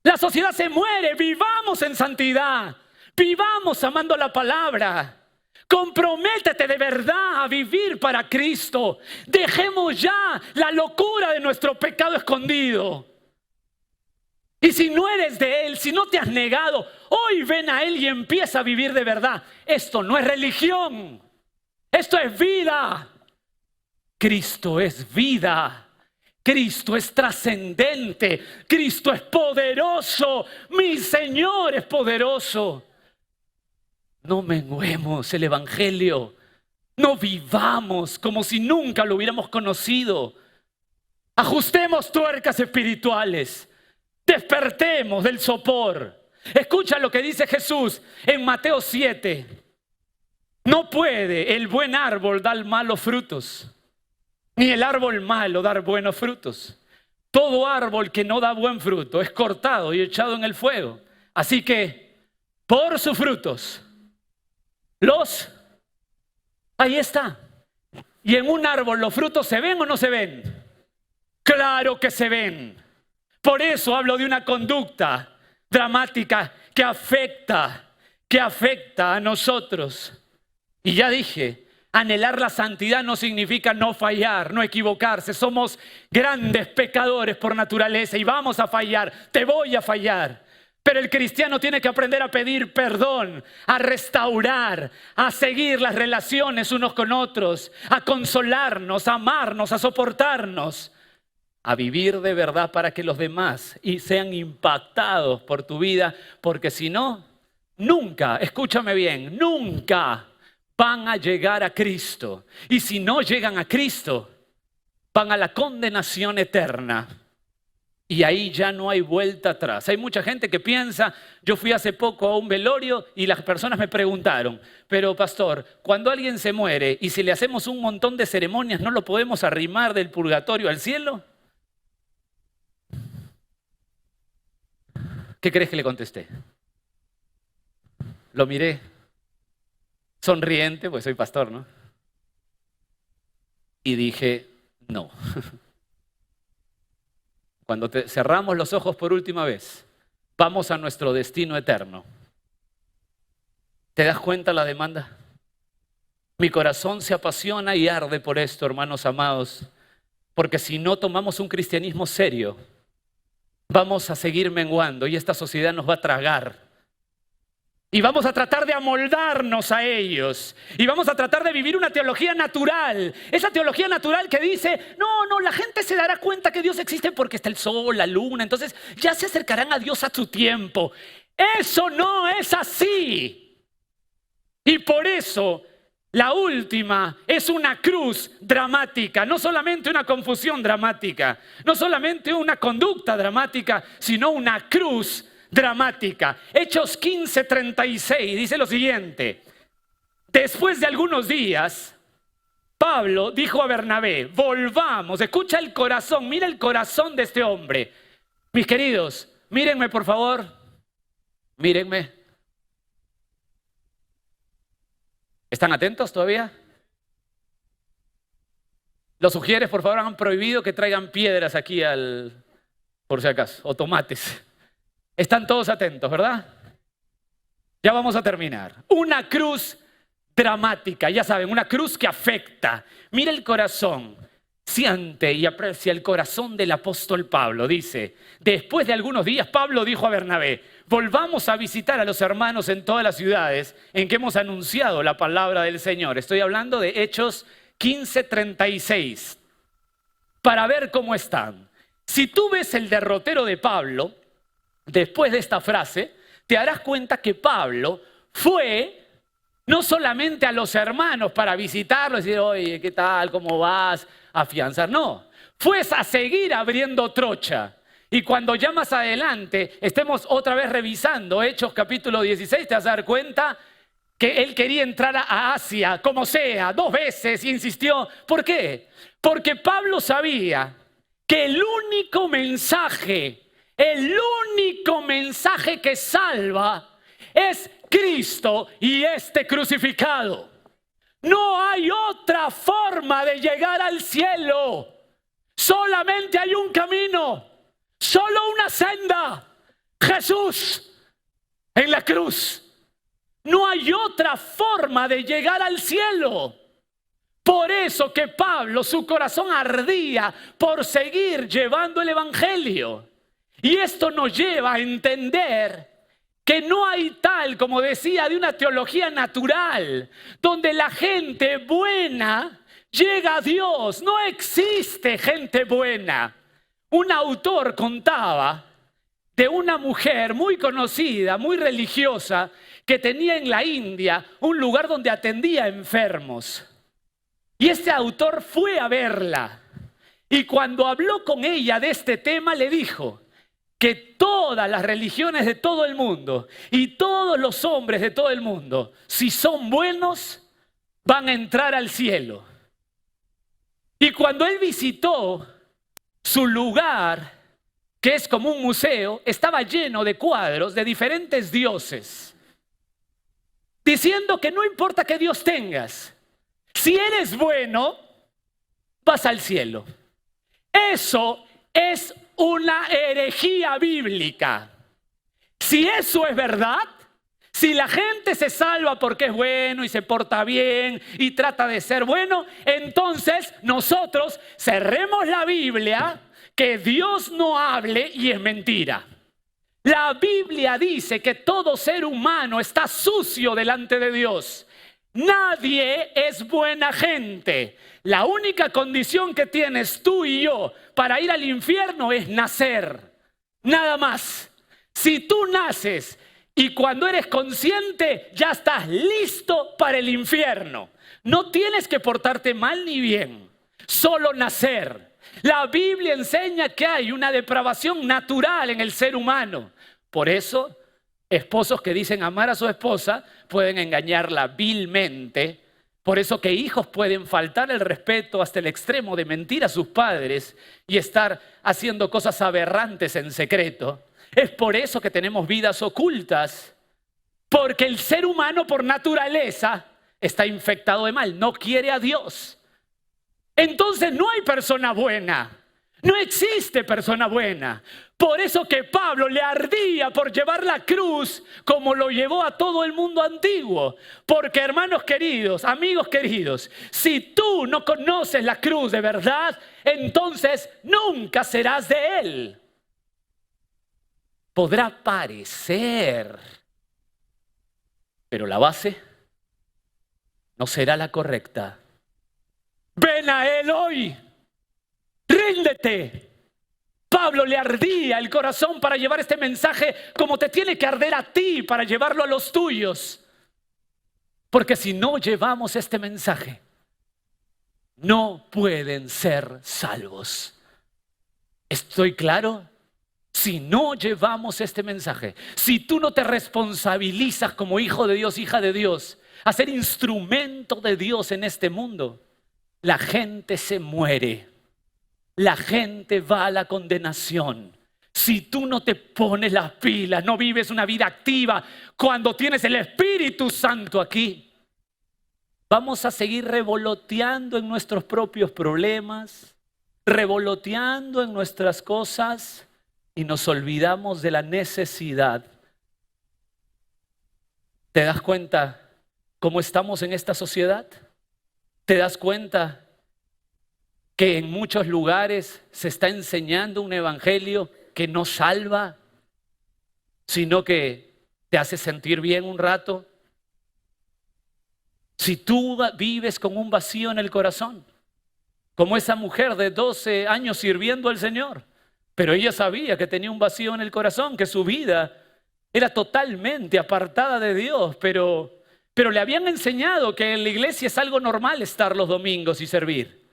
La sociedad se muere. Vivamos en santidad. Vivamos amando la palabra. Comprométete de verdad a vivir para Cristo. Dejemos ya la locura de nuestro pecado escondido. Y si no eres de Él, si no te has negado, hoy ven a Él y empieza a vivir de verdad. Esto no es religión. Esto es vida. Cristo es vida. Cristo es trascendente. Cristo es poderoso. Mi Señor es poderoso. No menguemos el evangelio. No vivamos como si nunca lo hubiéramos conocido. Ajustemos tuercas espirituales. Despertemos del sopor. Escucha lo que dice Jesús en Mateo 7. No puede el buen árbol dar malos frutos, ni el árbol malo dar buenos frutos. Todo árbol que no da buen fruto es cortado y echado en el fuego. Así que, por sus frutos, ahí está. Y en un árbol, ¿los frutos se ven o no se ven? Claro que se ven. Por eso hablo de una conducta dramática que afecta a nosotros. Y ya dije, anhelar la santidad no significa no fallar, no equivocarse. Somos grandes pecadores por naturaleza y vamos a fallar. Te voy a fallar. Pero el cristiano tiene que aprender a pedir perdón, a restaurar, a seguir las relaciones unos con otros, a consolarnos, a amarnos, a soportarnos, a vivir de verdad para que los demás sean impactados por tu vida, porque si no, nunca, escúchame bien, nunca van a llegar a Cristo. Y si no llegan a Cristo, van a la condenación eterna. Y ahí ya no hay vuelta atrás. Hay mucha gente que piensa, yo fui hace poco a un velorio y las personas me preguntaron, pero pastor, cuando alguien se muere y si le hacemos un montón de ceremonias, ¿no lo podemos arrimar del purgatorio al cielo? ¿Qué crees que le contesté? Lo miré, sonriente, pues soy pastor, ¿no? Y dije, no. Cuando cerramos los ojos por última vez, vamos a nuestro destino eterno. ¿Te das cuenta la demanda? Mi corazón se apasiona y arde por esto, hermanos amados, porque si no tomamos un cristianismo serio, vamos a seguir menguando y esta sociedad nos va a tragar. Y vamos a tratar de amoldarnos a ellos. Y vamos a tratar de vivir una teología natural. Esa teología natural que dice, no, la gente se dará cuenta que Dios existe porque está el sol, la luna. Entonces ya se acercarán a Dios a su tiempo. Eso no es así. Y por eso la última es una cruz dramática. No solamente una confusión dramática. No solamente una conducta dramática, sino una cruz dramática. Hechos 15:36 dice lo siguiente: después de algunos días, Pablo dijo a Bernabé, volvamos, escucha el corazón, mira el corazón de este hombre. Mis queridos, mírenme por favor, mírenme. ¿Están atentos todavía? Los sugieres, por favor, han prohibido que traigan piedras aquí por si acaso, o tomates. Están todos atentos, ¿verdad? Ya vamos a terminar. Una cruz dramática, ya saben, una cruz que afecta. Mira el corazón, siente y aprecia el corazón del apóstol Pablo. Dice, después de algunos días, Pablo dijo a Bernabé, volvamos a visitar a los hermanos en todas las ciudades en que hemos anunciado la palabra del Señor. Estoy hablando de Hechos 15:36, para ver cómo están. Si tú ves el derrotero de Pablo, después de esta frase, te darás cuenta que Pablo fue no solamente a los hermanos para visitarlos y decir, oye, ¿qué tal? ¿Cómo vas? Afianzar. No, fue a seguir abriendo trocha. Y cuando ya más adelante estemos otra vez revisando Hechos capítulo 16, te vas a dar cuenta que él quería entrar a Asia, como sea, 2 veces y insistió. ¿Por qué? Porque Pablo sabía que el único mensaje que salva es Cristo y este crucificado. No hay otra forma de llegar al cielo. Solamente hay un camino, solo una senda: Jesús en la cruz. No hay otra forma de llegar al cielo. Por eso que Pablo, su corazón ardía por seguir llevando el evangelio. Y esto nos lleva a entender que no hay tal, como decía, de una teología natural, donde la gente buena llega a Dios. No existe gente buena. Un autor contaba de una mujer muy conocida, muy religiosa, que tenía en la India un lugar donde atendía enfermos. Y este autor fue a verla. Y cuando habló con ella de este tema, le dijo que todas las religiones de todo el mundo y todos los hombres de todo el mundo, si son buenos, van a entrar al cielo. Y cuando él visitó su lugar, que es como un museo, estaba lleno de cuadros de diferentes dioses, diciendo que no importa qué Dios tengas, si eres bueno, vas al cielo. Eso es una herejía bíblica. Si eso es verdad, si la gente se salva porque es bueno y se porta bien y trata de ser bueno, entonces nosotros cerremos la Biblia, que Dios no hable y es mentira. La Biblia dice que todo ser humano está sucio delante de Dios. Nadie es buena gente. La única condición que tienes tú y yo para ir al infierno es nacer. Nada más. Si tú naces Y cuando eres consciente, ya estás listo para el infierno. No tienes que portarte mal ni bien, solo nacer. La Biblia enseña que hay una depravación natural en el ser humano. Por eso, esposos que dicen amar a su esposa pueden engañarla vilmente. Por eso que hijos pueden faltar el respeto hasta el extremo de mentir a sus padres y estar haciendo cosas aberrantes en secreto. Es por eso que tenemos vidas ocultas, porque el ser humano por naturaleza está infectado de mal, no quiere a Dios. Entonces no hay persona buena, no existe persona buena. Por eso que Pablo le ardía por llevar la cruz como lo llevó a todo el mundo antiguo. Porque hermanos queridos, amigos queridos, si tú no conoces la cruz de verdad, entonces nunca serás de él. Podrá parecer, pero la base no será la correcta. Ven a él hoy, ríndete. Pablo le ardía el corazón para llevar este mensaje como te tiene que arder a ti para llevarlo a los tuyos. Porque si no llevamos este mensaje, no pueden ser salvos. ¿Estoy claro? Si no llevamos este mensaje, si tú no te responsabilizas como hijo de Dios, hija de Dios, a ser instrumento de Dios en este mundo, la gente se muere. La gente va a la condenación. Si tú no te pones las pilas, no vives una vida activa, cuando tienes el Espíritu Santo aquí, vamos a seguir revoloteando en nuestros propios problemas, revoloteando en nuestras cosas, y nos olvidamos de la necesidad. ¿Te das cuenta cómo estamos en esta sociedad? ¿Te das cuenta que en muchos lugares se está enseñando un evangelio que no salva, sino que te hace sentir bien un rato? Si tú vives con un vacío en el corazón, como esa mujer de 12 años sirviendo al Señor, pero ella sabía que tenía un vacío en el corazón, que su vida era totalmente apartada de Dios, pero le habían enseñado que en la iglesia es algo normal estar los domingos y servir.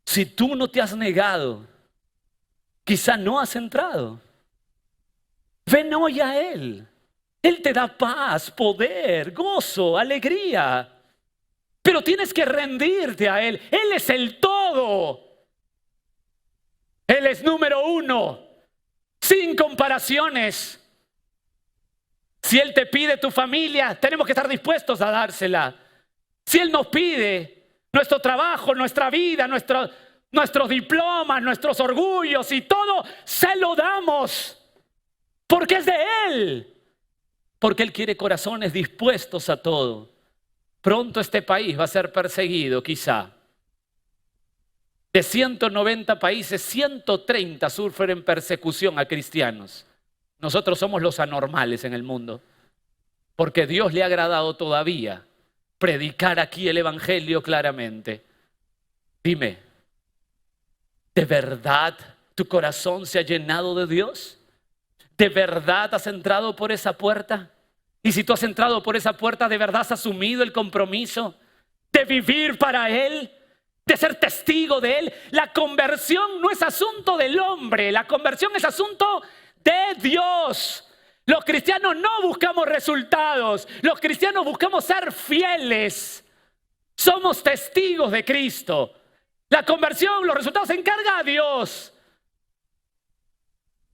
Si tú no te has negado, quizá no has entrado. Ven hoy a Él. Él te da paz, poder, gozo, alegría. Pero tienes que rendirte a Él. Él es el todo. Él es número uno, sin comparaciones. Si Él te pide tu familia, tenemos que estar dispuestos a dársela. Si Él nos pide nuestro trabajo, nuestra vida, nuestros diplomas, nuestros orgullos y todo, se lo damos. Porque es de Él. Porque Él quiere corazones dispuestos a todo. Pronto este país va a ser perseguido, quizá. De 190 países, 130 sufren persecución a cristianos. Nosotros somos los anormales en el mundo. Porque Dios le ha agradado todavía predicar aquí el evangelio claramente. Dime, ¿de verdad tu corazón se ha llenado de Dios? ¿De verdad has entrado por esa puerta? Y si tú has entrado por esa puerta, ¿de verdad has asumido el compromiso de vivir para Él? De ser testigo de Él. La conversión no es asunto del hombre, la conversión es asunto de Dios. Los cristianos no buscamos resultados, los cristianos buscamos ser fieles. Somos testigos de Cristo. La conversión, los resultados se encarga a Dios.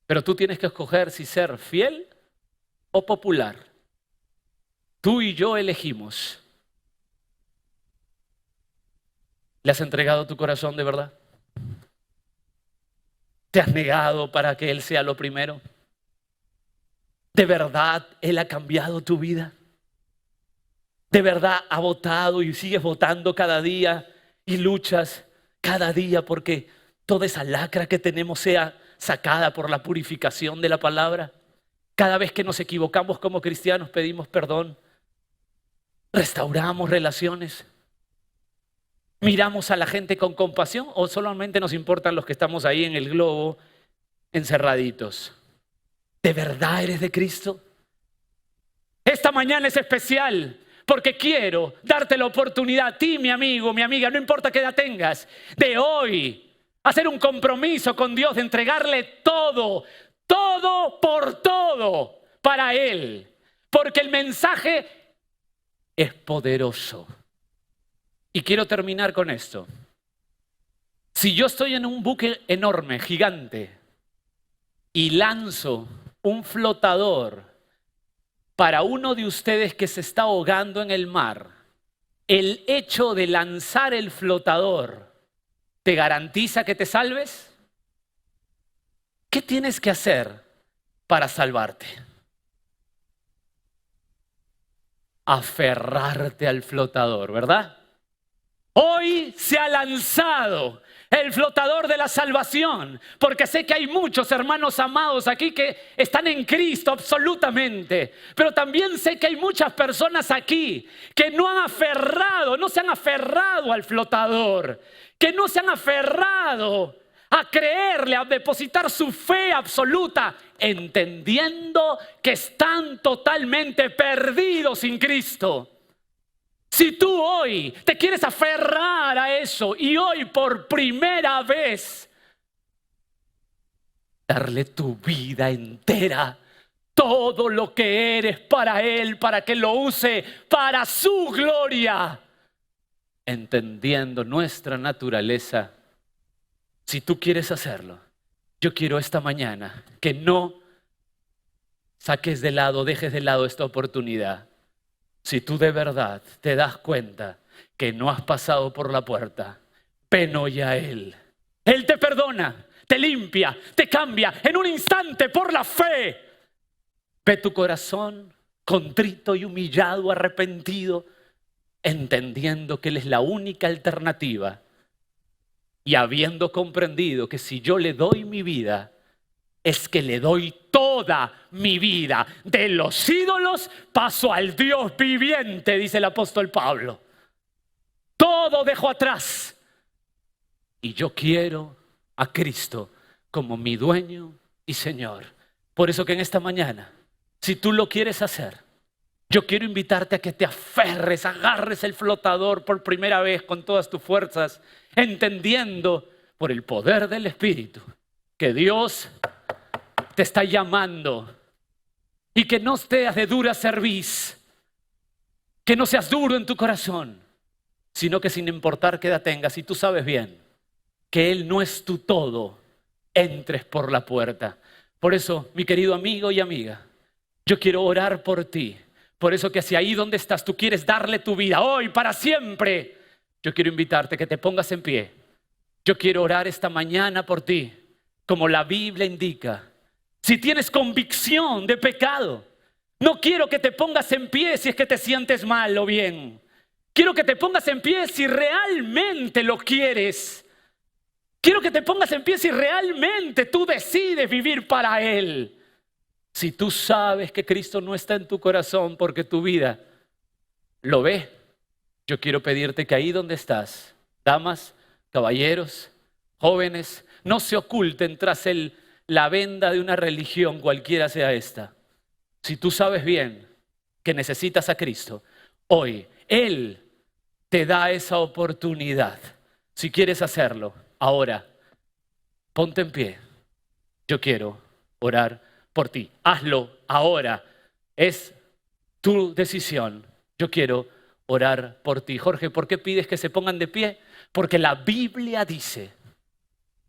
Pero tú tienes que escoger si ser fiel o popular. Tú y yo elegimos. ¿Le has entregado tu corazón de verdad? ¿Te has negado para que Él sea lo primero? ¿De verdad Él ha cambiado tu vida? ¿De verdad ha votado y sigues votando cada día y luchas cada día porque toda esa lacra que tenemos sea sacada por la purificación de la palabra? Cada vez que nos equivocamos como cristianos pedimos perdón. Restauramos relaciones. ¿Miramos a la gente con compasión o solamente nos importan los que estamos ahí en el globo encerraditos? ¿De verdad eres de Cristo? Esta mañana es especial porque quiero darte la oportunidad a ti, mi amigo, mi amiga, no importa qué edad tengas, de hoy hacer un compromiso con Dios, de entregarle todo, todo por todo para Él. Porque el mensaje es poderoso. Y quiero terminar con esto. Si yo estoy en un buque enorme, gigante, y lanzo un flotador para uno de ustedes que se está ahogando en el mar, el hecho de lanzar el flotador, ¿te garantiza que te salves? ¿Qué tienes que hacer para salvarte? Aferrarte al flotador, ¿verdad? Hoy se ha lanzado el flotador de la salvación, porque sé que hay muchos hermanos amados aquí que están en Cristo absolutamente, pero también sé que hay muchas personas aquí que no se han aferrado al flotador, que no se han aferrado a creerle, a depositar su fe absoluta, entendiendo que están totalmente perdidos sin Cristo. Si tú hoy te quieres aferrar a eso y hoy por primera vez darle tu vida entera, todo lo que eres para Él, para que lo use para su gloria, entendiendo nuestra naturaleza, si tú quieres hacerlo, yo quiero esta mañana que no dejes de lado esta oportunidad. Si tú de verdad te das cuenta que no has pasado por la puerta, ven hoy a Él. Él te perdona, te limpia, te cambia en un instante por la fe. Ve tu corazón contrito y humillado, arrepentido, entendiendo que Él es la única alternativa y habiendo comprendido que si yo le doy mi vida, es que le doy toda mi vida. De los ídolos paso al Dios viviente, dice el apóstol Pablo. Todo dejo atrás. Y yo quiero a Cristo como mi dueño y Señor. Por eso que en esta mañana, si tú lo quieres hacer, yo quiero invitarte a que te aferres, agarres el flotador por primera vez con todas tus fuerzas, entendiendo por el poder del Espíritu que Dios te está llamando y que no seas de dura cerviz, que no seas duro en tu corazón, sino que sin importar qué edad tengas, y tú sabes bien que Él no es tu todo, entres por la puerta. Por eso, mi querido amigo y amiga, yo quiero orar por ti. Por eso que si ahí donde estás tú quieres darle tu vida hoy para siempre, yo quiero invitarte a que te pongas en pie. Yo quiero orar esta mañana por ti, como la Biblia indica. Si tienes convicción de pecado, no quiero que te pongas en pie si es que te sientes mal o bien. Quiero que te pongas en pie si realmente lo quieres. Quiero que te pongas en pie si realmente tú decides vivir para Él. Si tú sabes que Cristo no está en tu corazón porque tu vida lo ve, yo quiero pedirte que ahí donde estás, damas, caballeros, jóvenes, no se oculten tras la venda de una religión, cualquiera sea esta. Si tú sabes bien que necesitas a Cristo, hoy Él te da esa oportunidad. Si quieres hacerlo, ahora, ponte en pie. Yo quiero orar por ti. Hazlo ahora. Es tu decisión. Yo quiero orar por ti. Jorge, ¿por qué pides que se pongan de pie? Porque la Biblia dice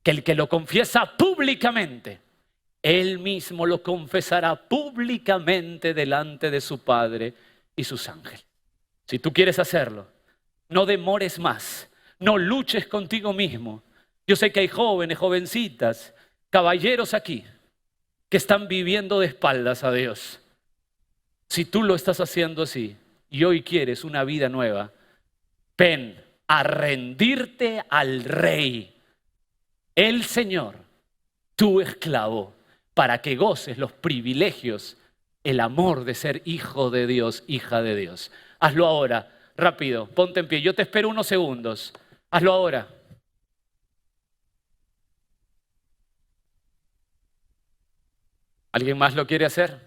que el que lo confiesa públicamente, Él mismo lo confesará públicamente delante de su Padre y sus ángeles. Si tú quieres hacerlo, no demores más, no luches contigo mismo. Yo sé que hay jóvenes, jovencitas, caballeros aquí que están viviendo de espaldas a Dios. Si tú lo estás haciendo así y hoy quieres una vida nueva, ven a rendirte al Rey, el Señor, tu esclavo, para que goces los privilegios, el amor de ser hijo de Dios, hija de Dios. Hazlo ahora, rápido, ponte en pie. Yo te espero unos segundos. Hazlo ahora. ¿Alguien más lo quiere hacer?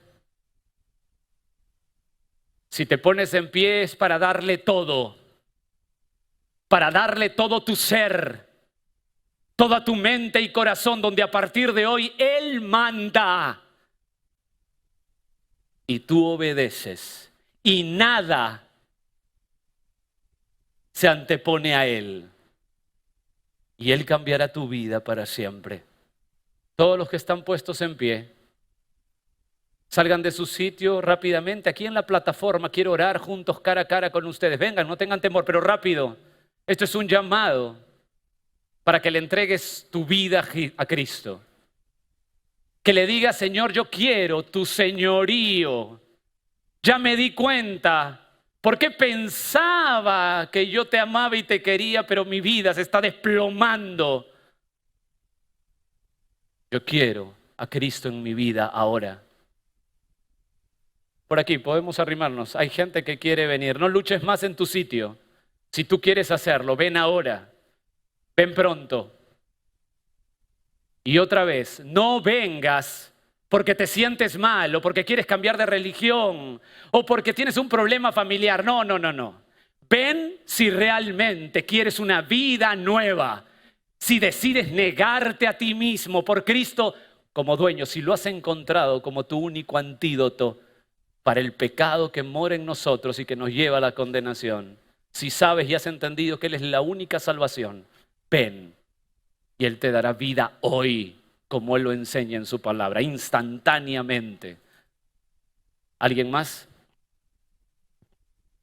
Si te pones en pie es para darle todo tu ser, toda tu mente y corazón, donde a partir de hoy Él manda y tú obedeces y nada se antepone a Él y Él cambiará tu vida para siempre. Todos los que están puestos en pie, salgan de su sitio rápidamente. Aquí en la plataforma quiero orar juntos cara a cara con ustedes. Vengan, no tengan temor, pero rápido. Esto es un llamado para que le entregues tu vida a Cristo. Que le digas, Señor, yo quiero tu señorío. Ya me di cuenta porque pensaba que yo te amaba y te quería, pero mi vida se está desplomando. Yo quiero a Cristo en mi vida ahora. Por aquí podemos arrimarnos. Hay gente que quiere venir. No luches más en tu sitio. Si tú quieres hacerlo, ven ahora. Ven pronto. Y otra vez, no vengas porque te sientes mal o porque quieres cambiar de religión o porque tienes un problema familiar. No, no, no, no. Ven si realmente quieres una vida nueva. Si decides negarte a ti mismo por Cristo como dueño, si lo has encontrado como tu único antídoto para el pecado que mora en nosotros y que nos lleva a la condenación. Si sabes y has entendido que Él es la única salvación, ven y Él te dará vida hoy, como Él lo enseña en su palabra, instantáneamente. ¿Alguien más?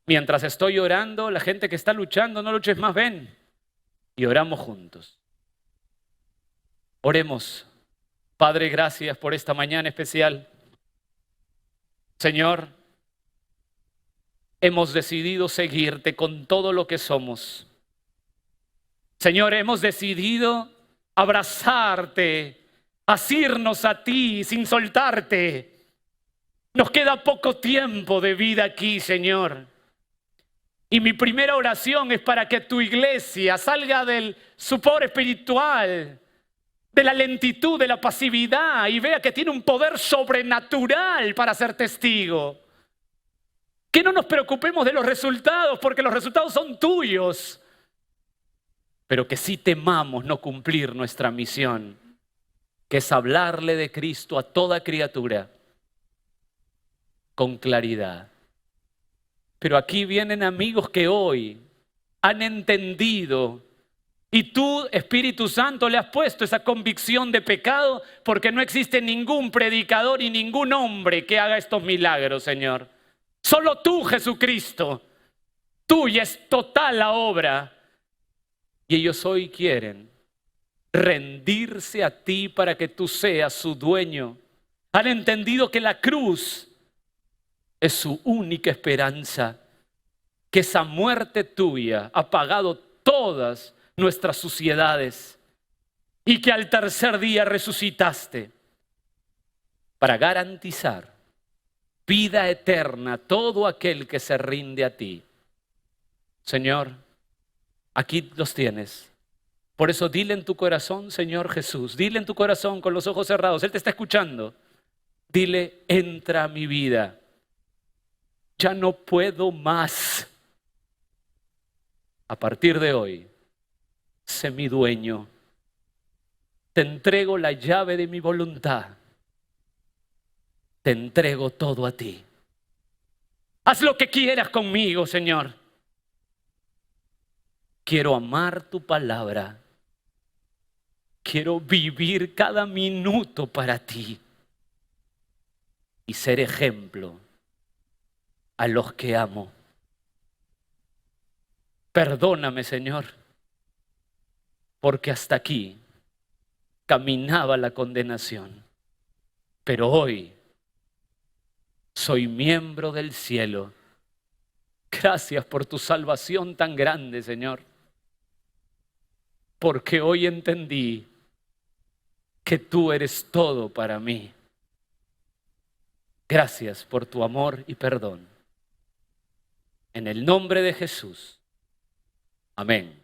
Mientras estoy orando, la gente que está luchando, no luches más, ven y oramos juntos. Oremos. Padre, gracias por esta mañana especial. Señor, hemos decidido seguirte con todo lo que somos. Señor, hemos decidido abrazarte, asirnos a ti sin soltarte. Nos queda poco tiempo de vida aquí, Señor. Y mi primera oración es para que tu iglesia salga del sopor espiritual, de la lentitud, de la pasividad y vea que tiene un poder sobrenatural para ser testigo. Que no nos preocupemos de los resultados porque los resultados son tuyos, pero que sí temamos no cumplir nuestra misión, que es hablarle de Cristo a toda criatura con claridad. Pero aquí vienen amigos que hoy han entendido y tú, Espíritu Santo, le has puesto esa convicción de pecado porque no existe ningún predicador y ningún hombre que haga estos milagros, Señor. Solo tú, Jesucristo. Tuya es total la obra. Y ellos hoy quieren rendirse a ti para que tú seas su dueño. Han entendido que la cruz es su única esperanza, que esa muerte tuya ha pagado todas nuestras suciedades y que al tercer día resucitaste para garantizar vida eterna a todo aquel que se rinde a ti. Señor, aquí los tienes. Por eso dile en tu corazón, Señor Jesús, dile en tu corazón con los ojos cerrados, Él te está escuchando. Dile, entra a mi vida. Ya no puedo más. A partir de hoy, sé mi dueño. Te entrego la llave de mi voluntad. Te entrego todo a ti. Haz lo que quieras conmigo, Señor. Quiero amar tu palabra. Quiero vivir cada minuto para ti y ser ejemplo a los que amo. Perdóname, Señor, porque hasta aquí caminaba la condenación, pero hoy soy miembro del cielo. Gracias por tu salvación tan grande, Señor, porque hoy entendí que tú eres todo para mí. Gracias por tu amor y perdón. En el nombre de Jesús. Amén.